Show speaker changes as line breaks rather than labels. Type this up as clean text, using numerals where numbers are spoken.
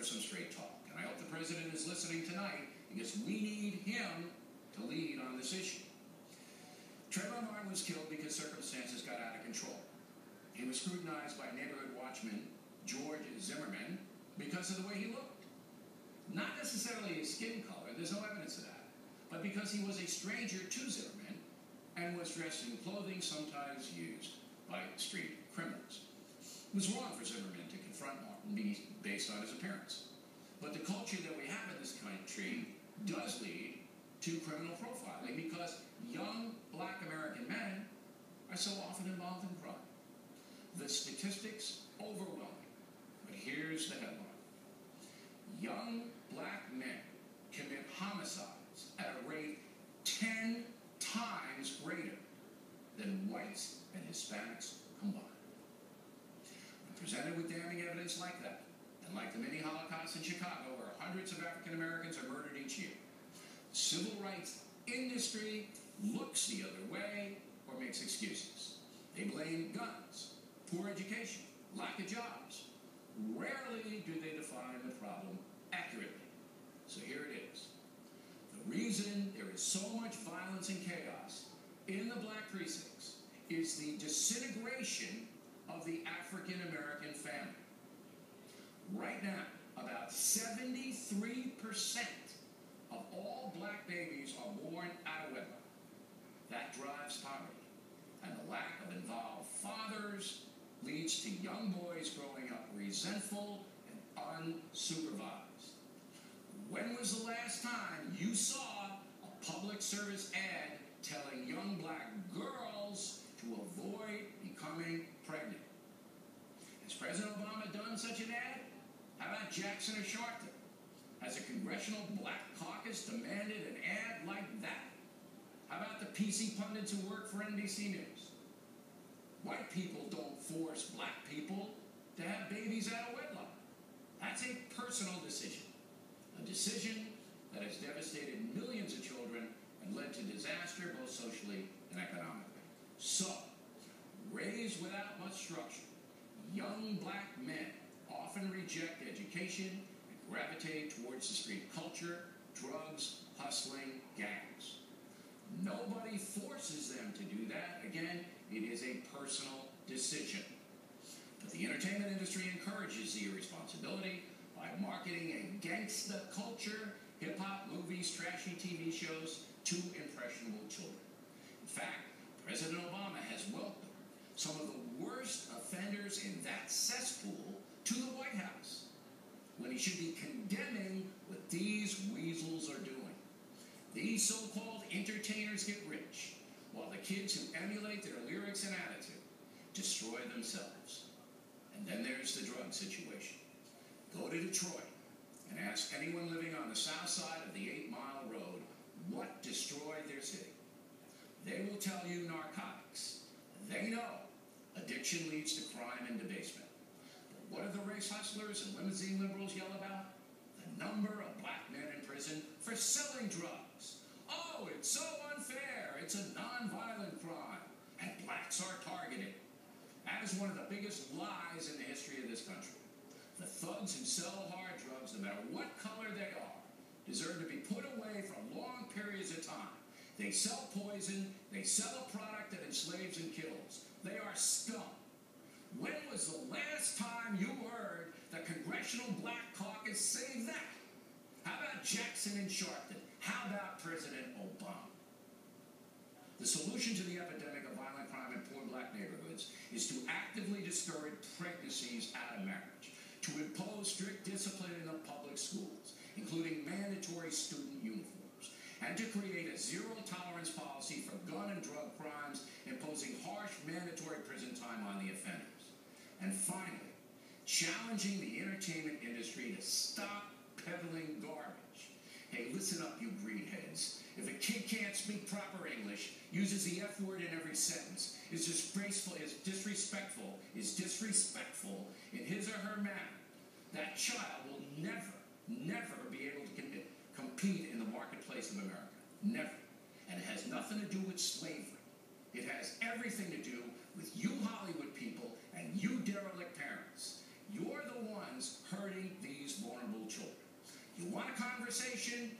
some straight talk. And I hope the president is listening tonight, because we need him to lead on this issue. Trayvon Martin was killed because circumstances got out of control. He was scrutinized by neighborhood watchman George Zimmerman because of the way he looked. Not necessarily his skin color, there's no evidence of that, but because he was a stranger to Zimmerman and was dressed in clothing sometimes used by street criminals. It was wrong for Zimmerman to confront Martin based on his appearance. But the culture that we have in this country does lead to criminal profiling because young black American men are so often involved in crime. The statistics overwhelming, but here's the headline. Young black men commit homicides at a rate 10 times greater than whites and Hispanics combined. When presented with damning evidence like that, and like the mini Holocaust in Chicago, where hundreds of African Americans are murdered each year, the civil rights industry looks the other way or makes excuses. They blame guns, poor education, lack of jobs. Rarely do they define the problem accurately. So here it is. The reason there is so much violence and chaos in the black precincts is the disintegration of the African American family. Right now, about 73% of all black babies are born out of wedlock. That drives poverty. And the lack of involved fathers leads to young boys growing up resentful and unsupervised. When was the last time you saw a public service ad telling young black girls to avoid becoming pregnant? Has President Obama done such an ad? How about Jackson or Sharpton? Has a congressional black caucus demanded an ad like that? How about the PC pundits who work for NBC News? White people don't force black people to have babies out of wedlock. That's a personal decision. A decision that has devastated millions of children and led to disaster both socially and economically. So, raised without much structure, young black men often reject education and gravitate towards the street culture, drugs, hustling, gangs. Nobody forces them to do that. Again, it is a personal decision. But the entertainment industry encourages the irresponsibility by marketing a gangsta culture, hip-hop, movies, trashy TV shows to impressionable children. In fact, President Obama has welcomed some of the worst offenders in that cesspool to the White House, when he should be condemning what these weasels are doing. These so-called entertainers get rich, while the kids who emulate their lyrics and attitude destroy themselves. And then there's the drug situation. Go to Detroit and ask anyone living on the south side of the 8 Mile Road what destroyed their city. They will tell you narcotics. They know addiction leads to crime and debasement. But what do the race hustlers and limousine liberals yell about? The number of black men in prison for selling drugs. Oh, it's so unfair. It's a non-violent crime. And blacks are targeted. That is one of the biggest lies in the history of this country. The thugs who sell hard drugs, no matter what color they are, deserve to be put away for long periods of time. They sell poison. They sell a product that enslaves and kills. They are scum. When was the last time you heard the Congressional Black Caucus say that? How about Jackson and Sharpton? How about President Obama? The solution to the epidemic of violent crime in poor black neighborhoods is to actively discourage pregnancies out of marriage, to impose strict discipline in the public schools, including mandatory student uniforms, and to create a zero-tolerance policy for gun and drug crimes, imposing harsh mandatory prison time on the offenders. And finally, challenging the entertainment industry to stop peddling garbage. Hey, listen up, you greenheads. If a kid can't speak proper English, uses the F word in every sentence, is disgraceful, is disrespectful in his or her manner, that child will never be able to compete in the marketplace of America. Never. And it has nothing to do with slavery. It has everything to do with you Hollywood people and you derelict parents. You're the ones hurting these vulnerable conversation